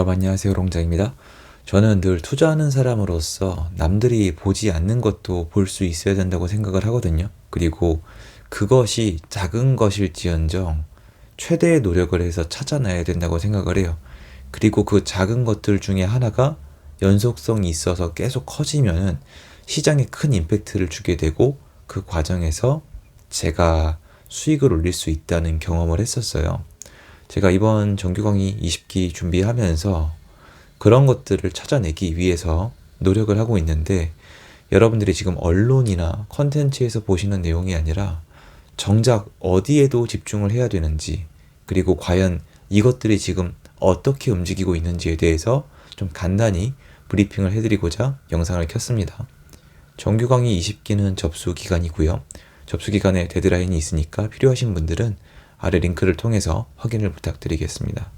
여러분 안녕하세요. 롱장입니다. 저는 늘 투자하는 사람으로서 남들이 보지 않는 것도 볼 수 있어야 된다고 생각을 하거든요. 그리고 그것이 작은 것일지언정 최대의 노력을 해서 찾아내야 된다고 생각을 해요. 그리고 그 작은 것들 중에 하나가 연속성이 있어서 계속 커지면은 시장에 큰 임팩트를 주게 되고 그 과정에서 제가 수익을 올릴 수 있다는 경험을 했었어요. 제가 이번 정규 강의 20기 준비하면서 그런 것들을 찾아내기 위해서 노력을 하고 있는데, 여러분들이 지금 언론이나 컨텐츠에서 보시는 내용이 아니라 정작 어디에도 집중을 해야 되는지, 그리고 과연 이것들이 지금 어떻게 움직이고 있는지에 대해서 좀 간단히 브리핑을 해드리고자 영상을 켰습니다. 정규 강의 20기는 접수 기간이고요. 접수 기간에 데드라인이 있으니까 필요하신 분들은 아래 링크를 통해서 확인을 부탁드리겠습니다.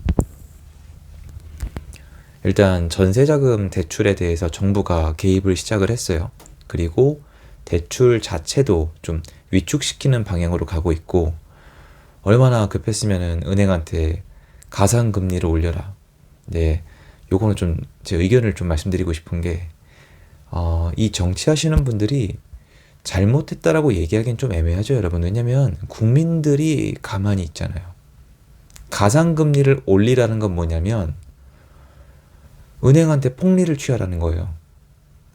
일단 전세자금 대출에 대해서 정부가 개입을 시작을 했어요. 그리고 대출 자체도 좀 위축시키는 방향으로 가고 있고, 얼마나 급했으면은 은행한테 가상금리를 올려라. 네, 요거는 좀 제 의견을 좀 말씀드리고 싶은 게, 이 정치하시는 분들이 잘못했다라고 얘기하기엔 좀 애매하죠, 여러분. 왜냐면 국민들이 가만히 있잖아요. 가상금리를 올리라는 건 뭐냐면 은행한테 폭리를 취하라는 거예요.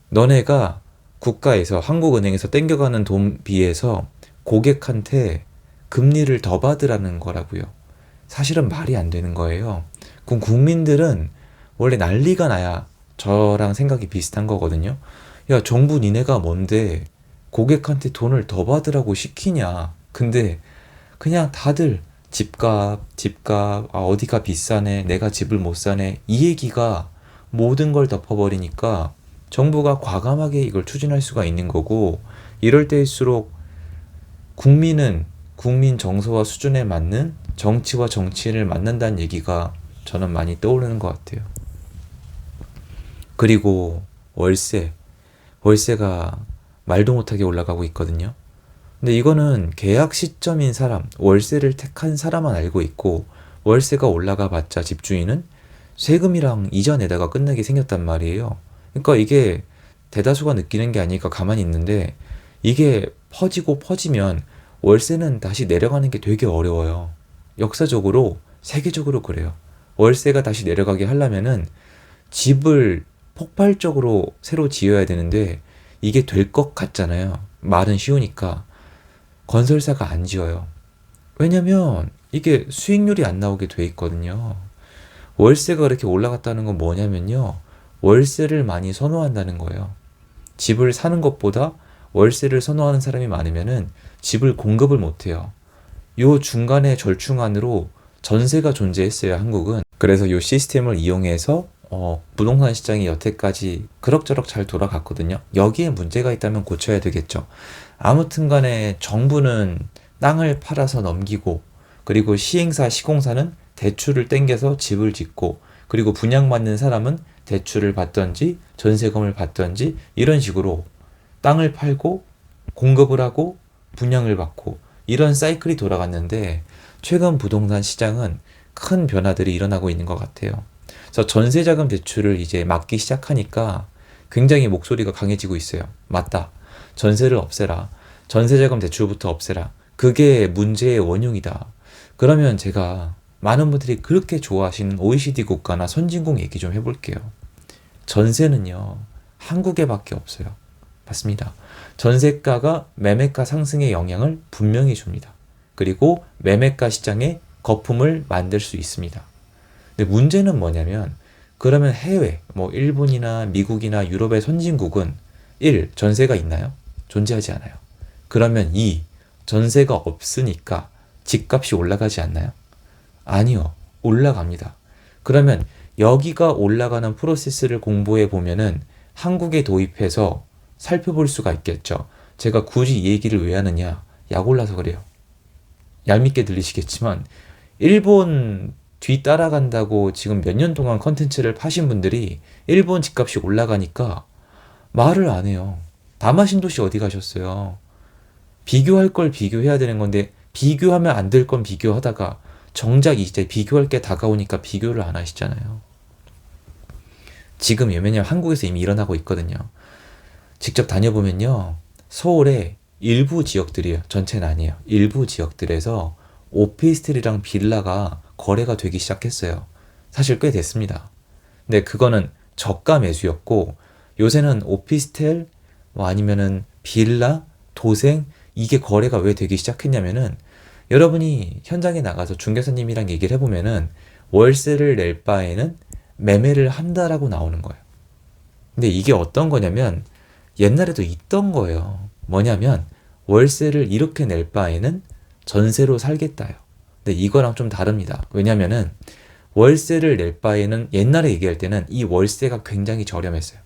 너네가 국가에서, 한국은행에서 땡겨가는 돈 비해서 고객한테 금리를 더 받으라는 거라고요. 사실은 말이 안 되는 거예요. 그럼 국민들은 원래 난리가 나야 저랑 생각이 비슷한 거거든요. 야, 정부 니네가 뭔데 고객한테 돈을 더 받으라고 시키냐. 근데 그냥 다들 집값, 어디가 비싸네, 내가 집을 못 사네, 이 얘기가 모든 걸 덮어버리니까 정부가 과감하게 이걸 추진할 수가 있는 거고, 이럴 때일수록 국민은 국민 정서와 수준에 맞는 정치와 정치인을 만난다는 얘기가 저는 많이 떠오르는 것 같아요. 그리고 월세가 말도 못하게 올라가고 있거든요. 근데 이거는 계약 시점인 사람, 월세를 택한 사람만 알고 있고, 월세가 올라가 봤자 집주인은 세금이랑 이자 내다가 끝나게 생겼단 말이에요. 그러니까 이게 대다수가 느끼는 게 아니니까 가만히 있는데, 이게 퍼지면 월세는 다시 내려가는 게 되게 어려워요. 역사적으로, 세계적으로 그래요. 월세가 다시 내려가게 하려면은 집을 폭발적으로 새로 지어야 되는데, 이게 될 것 같잖아요. 말은 쉬우니까. 건설사가 안 지어요. 왜냐면 이게 수익률이 안 나오게 돼 있거든요. 월세가 그렇게 올라갔다는 건 뭐냐면요, 월세를 많이 선호한다는 거예요. 집을 사는 것보다 월세를 선호하는 사람이 많으면은 집을 공급을 못 해요. 요 중간에 절충안으로 전세가 존재했어요, 한국은. 그래서 요 시스템을 이용해서 부동산 시장이 여태까지 그럭저럭 잘 돌아갔거든요. 여기에 문제가 있다면 고쳐야 되겠죠. 아무튼 간에 정부는 땅을 팔아서 넘기고, 그리고 시공사는 대출을 땡겨서 집을 짓고, 그리고 분양받는 사람은 대출을 받던지 전세금을 받던지 이런 식으로 땅을 팔고 공급을 하고 분양을 받고, 이런 사이클이 돌아갔는데, 최근 부동산 시장은 큰 변화들이 일어나고 있는 것 같아요. 그래서 전세자금 대출을 이제 막기 시작하니까 굉장히 목소리가 강해지고 있어요. 맞다. 전세를 없애라. 전세자금 대출부터 없애라. 그게 문제의 원흉이다. 그러면 제가 많은 분들이 그렇게 좋아하시는 OECD 국가나 선진국 얘기 좀 해볼게요. 전세는요, 한국에밖에 없어요. 맞습니다. 전세가가 매매가 상승에 영향을 분명히 줍니다. 그리고 매매가 시장에 거품을 만들 수 있습니다. 근데 문제는 뭐냐면, 그러면 해외, 일본이나 미국이나 유럽의 선진국은 1. 전세가 있나요? 존재하지 않아요. 그러면 2. 전세가 없으니까 집값이 올라가지 않나요? 아니요. 올라갑니다. 그러면 여기가 올라가는 프로세스를 공부해 보면은 한국에 도입해서 살펴볼 수가 있겠죠. 제가 굳이 이 얘기를 왜 하느냐? 약 올라서 그래요. 얄밉게 들리시겠지만, 일본 뒤 따라간다고 지금 몇 년 동안 컨텐츠를 파신 분들이 일본 집값이 올라가니까 말을 안 해요. 다마신도시 어디 가셨어요? 비교할 걸 비교해야 되는 건데, 비교하면 안 될 건 비교하다가 정작 이제 비교할 게 다가오니까 비교를 안 하시잖아요. 지금 왜냐면 한국에서 이미 일어나고 있거든요. 직접 다녀보면요. 서울의 일부 지역들이에요. 전체는 아니에요. 일부 지역들에서 오피스텔이랑 빌라가 거래가 되기 시작했어요. 사실 꽤 됐습니다. 근데 그거는 저가 매수였고 요새는 오피스텔 뭐 아니면은 빌라, 도생 이게 거래가 왜 되기 시작했냐면은 여러분이 현장에 나가서 중개사님이랑 얘기를 해보면은 월세를 낼 바에는 매매를 한다라고 나오는 거예요. 근데 이게 어떤 거냐면 옛날에도 있던 거예요. 뭐냐면 월세를 이렇게 낼 바에는 전세로 살겠다요. 근데 이거랑 좀 다릅니다. 왜냐면은 월세를 낼 바에는 옛날에 얘기할 때는 이 월세가 굉장히 저렴했어요.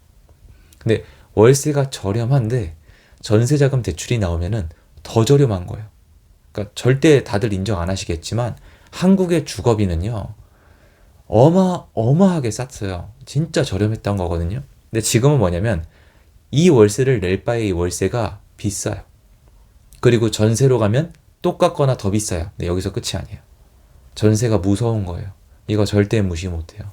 근데 월세가 저렴한데 전세자금 대출이 나오면은 더 저렴한 거예요. 그러니까 절대 다들 인정 안 하시겠지만 한국의 주거비는요. 어마어마하게 쌌어요. 진짜 저렴했던 거거든요. 근데 지금은 뭐냐면 이 월세를 낼 바에 이 월세가 비싸요. 그리고 전세로 가면 똑같거나 더 비싸요. 근데 여기서 끝이 아니에요. 전세가 무서운 거예요. 이거 절대 무시 못해요.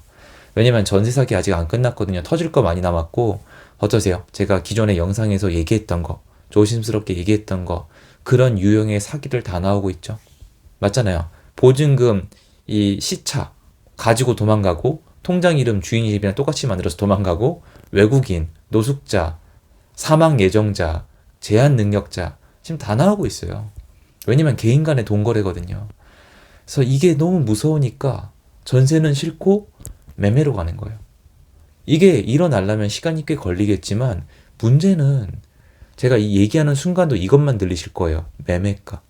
왜냐면 전세 사기 아직 안 끝났거든요. 터질 거 많이 남았고 어떠세요? 제가 기존의 영상에서 얘기했던 거, 조심스럽게 얘기했던 거 그런 유형의 사기들 다 나오고 있죠. 맞잖아요. 보증금, 이 시차 가지고 도망가고 통장 이름 주인 이름이랑 똑같이 만들어서 도망가고 외국인, 노숙자, 사망 예정자, 제한 능력자 지금 다 나오고 있어요. 왜냐면 개인 간의 돈 거래거든요. 그래서 이게 너무 무서우니까 전세는 싫고 매매로 가는 거예요. 이게 일어나려면 시간이 꽤 걸리겠지만 문제는 제가 이 얘기하는 순간도 이것만 들리실 거예요. 매매가.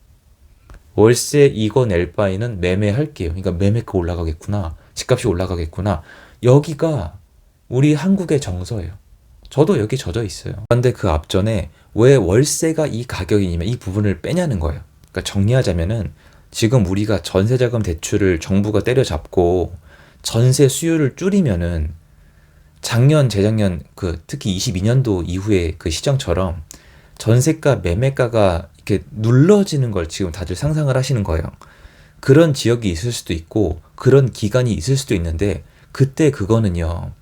월세 이거 낼 바에는 매매할게요. 그러니까 매매가 올라가겠구나. 집값이 올라가겠구나. 여기가 우리 한국의 정서예요. 저도 여기 젖어 있어요. 그런데 그 앞전에 왜 월세가 이 가격이냐면 이 부분을 빼냐는 거예요. 그러니까 정리하자면은 지금 우리가 전세자금 대출을 정부가 때려잡고 전세 수요를 줄이면은 작년, 재작년 특히 22년도 이후에 그 시장처럼 전세가, 매매가가 이렇게 눌러지는 걸 지금 다들 상상을 하시는 거예요. 그런 지역이 있을 수도 있고 그런 기간이 있을 수도 있는데 그때 그거는요.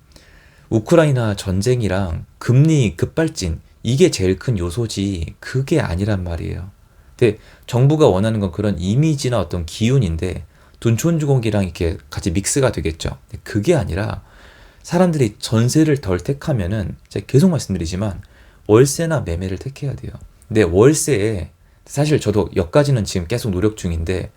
우크라이나 전쟁이랑 금리 급발진 이게 제일 큰 요소지 그게 아니란 말이에요. 근데 정부가 원하는 건 그런 이미지나 어떤 기운인데 둔촌주공기랑 이렇게 같이 믹스가 되겠죠. 그게 아니라 사람들이 전세를 덜 택하면은 제가 계속 말씀드리지만 월세나 매매를 택해야 돼요. 근데 월세에 사실 저도 여기까지는 지금 계속 노력 중인데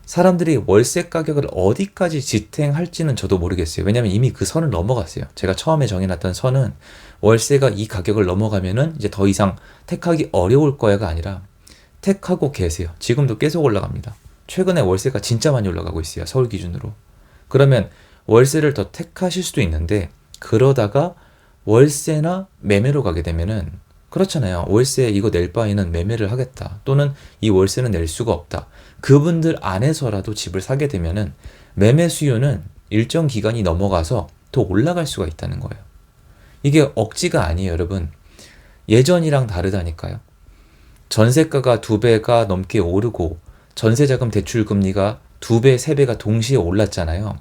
사람들이 월세 가격을 어디까지 지탱할지는 저도 모르겠어요. 왜냐면 이미 그 선을 넘어갔어요. 제가 처음에 정해놨던 선은 월세가 이 가격을 넘어가면은 이제 더 이상 택하기 어려울 거야가 아니라 택하고 계세요. 지금도 계속 올라갑니다. 최근에 월세가 진짜 많이 올라가고 있어요. 서울 기준으로. 그러면 월세를 더 택하실 수도 있는데 그러다가 월세나 매매로 가게 되면은 그렇잖아요. 월세 이거 낼 바에는 매매를 하겠다. 또는 이 월세는 낼 수가 없다. 그분들 안에서라도 집을 사게 되면은 매매 수요는 일정 기간이 넘어가서 더 올라갈 수가 있다는 거예요. 이게 억지가 아니에요, 여러분. 예전이랑 다르다니까요. 전세가가 2배가 넘게 오르고 전세자금 대출 금리가 2배, 3배가 동시에 올랐잖아요.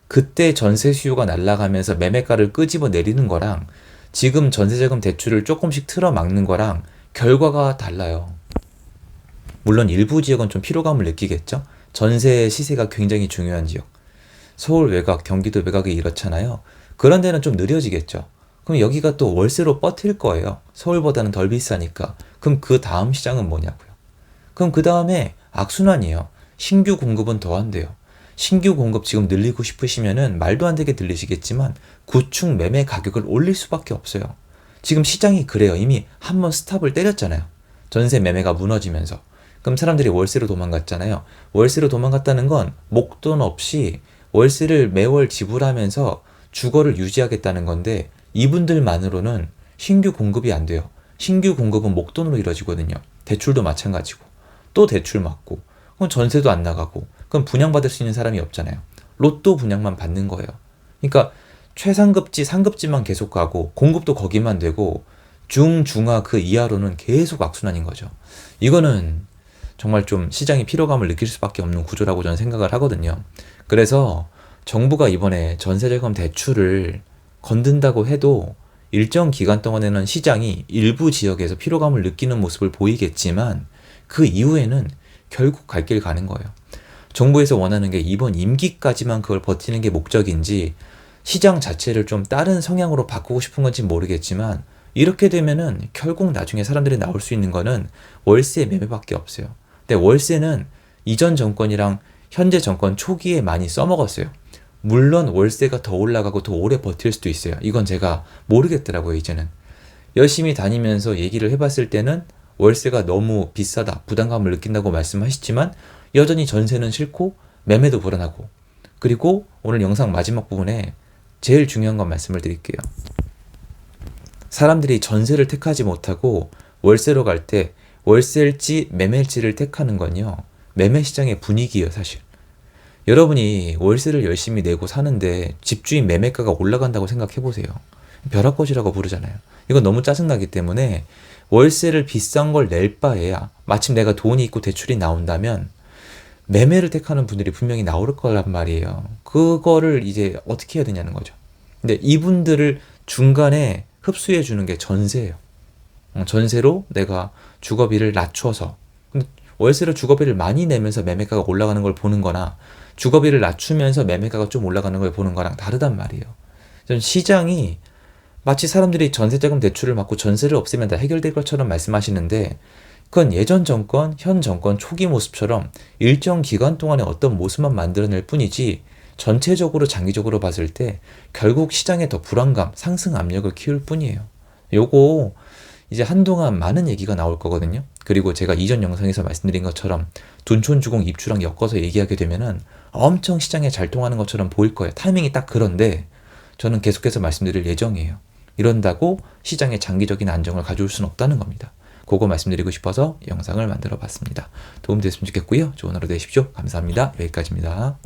그때 전세 수요가 날아가면서 매매가를 끄집어 내리는 거랑 지금 전세자금 대출을 조금씩 틀어 막는 거랑 결과가 달라요. 물론 일부 지역은 좀 피로감을 느끼겠죠. 전세 시세가 굉장히 중요한 지역. 서울 외곽, 경기도 외곽이 이렇잖아요. 그런 데는 좀 느려지겠죠. 그럼 여기가 또 월세로 버틸 거예요. 서울보다는 덜 비싸니까. 그럼 그 다음 시장은 뭐냐고요. 그럼 그 다음에 악순환이에요. 신규 공급은 더 한대요. 신규 공급 지금 늘리고 싶으시면은 말도 안 되게 들리시겠지만 구축 매매 가격을 올릴 수밖에 없어요. 지금 시장이 그래요. 이미 한번 스탑을 때렸잖아요. 전세 매매가 무너지면서. 그럼 사람들이 월세로 도망갔잖아요. 월세로 도망갔다는 건 목돈 없이 월세를 매월 지불하면서 주거를 유지하겠다는 건데 이분들만으로는 신규 공급이 안 돼요. 신규 공급은 목돈으로 이루어지거든요. 대출도 마찬가지고 또 대출 받고 그럼 전세도 안 나가고 그럼 분양받을 수 있는 사람이 없잖아요. 로또 분양만 받는 거예요. 그러니까 최상급지, 상급지만 계속 가고 공급도 거기만 되고 중, 중하 그 이하로는 계속 악순환인 거죠. 이거는 정말 좀 시장이 피로감을 느낄 수밖에 없는 구조라고 저는 생각을 하거든요. 그래서 정부가 이번에 전세자금 대출을 건든다고 해도 일정 기간 동안에는 시장이 일부 지역에서 피로감을 느끼는 모습을 보이겠지만 그 이후에는 결국 갈 길 가는 거예요. 정부에서 원하는 게 이번 임기까지만 그걸 버티는 게 목적인지 시장 자체를 좀 다른 성향으로 바꾸고 싶은 건지 모르겠지만 이렇게 되면은 결국 나중에 사람들이 나올 수 있는 거는 월세 매매밖에 없어요. 근데 월세는 이전 정권이랑 현재 정권 초기에 많이 써먹었어요. 물론 월세가 더 올라가고 더 오래 버틸 수도 있어요. 이건 제가 모르겠더라고요, 이제는. 열심히 다니면서 얘기를 해봤을 때는 월세가 너무 비싸다, 부담감을 느낀다고 말씀하시지만 여전히 전세는 싫고 매매도 불안하고, 그리고 오늘 영상 마지막 부분에 제일 중요한 건 말씀을 드릴게요. 사람들이 전세를 택하지 못하고 월세로 갈 때 월세일지 매매일지를 택하는 건요, 매매 시장의 분위기예요, 사실. 여러분이 월세를 열심히 내고 사는데 집주인 매매가가 올라간다고 생각해 보세요. 벼락거지라고 부르잖아요. 이건 너무 짜증나기 때문에 월세를 비싼 걸 낼 바에야 마침 내가 돈이 있고 대출이 나온다면 매매를 택하는 분들이 분명히 나올 거란 말이에요. 그거를 이제 어떻게 해야 되냐는 거죠. 근데 이분들을 중간에 흡수해 주는 게 전세예요. 전세로 내가 주거비를 낮춰서, 월세로 주거비를 많이 내면서 매매가가 올라가는 걸 보는 거나 주거비를 낮추면서 매매가가 좀 올라가는 걸 보는 거랑 다르단 말이에요. 전 시장이 마치 사람들이 전세자금 대출을 받고 전세를 없애면 다 해결될 것처럼 말씀하시는데 그건 예전 정권, 현 정권 초기 모습처럼 일정 기간 동안에 어떤 모습만 만들어낼 뿐이지 전체적으로 장기적으로 봤을 때 결국 시장에 더 불안감, 상승 압력을 키울 뿐이에요. 요거 이제 한동안 많은 얘기가 나올 거거든요. 그리고 제가 이전 영상에서 말씀드린 것처럼 둔촌주공 입주랑 엮어서 얘기하게 되면은 엄청 시장에 잘 통하는 것처럼 보일 거예요. 타이밍이 딱 그런데 저는 계속해서 말씀드릴 예정이에요. 이런다고 시장에 장기적인 안정을 가져올 수는 없다는 겁니다. 그거 말씀드리고 싶어서 영상을 만들어 봤습니다. 도움됐으면 좋겠고요. 좋은 하루 되십시오. 감사합니다. 여기까지입니다.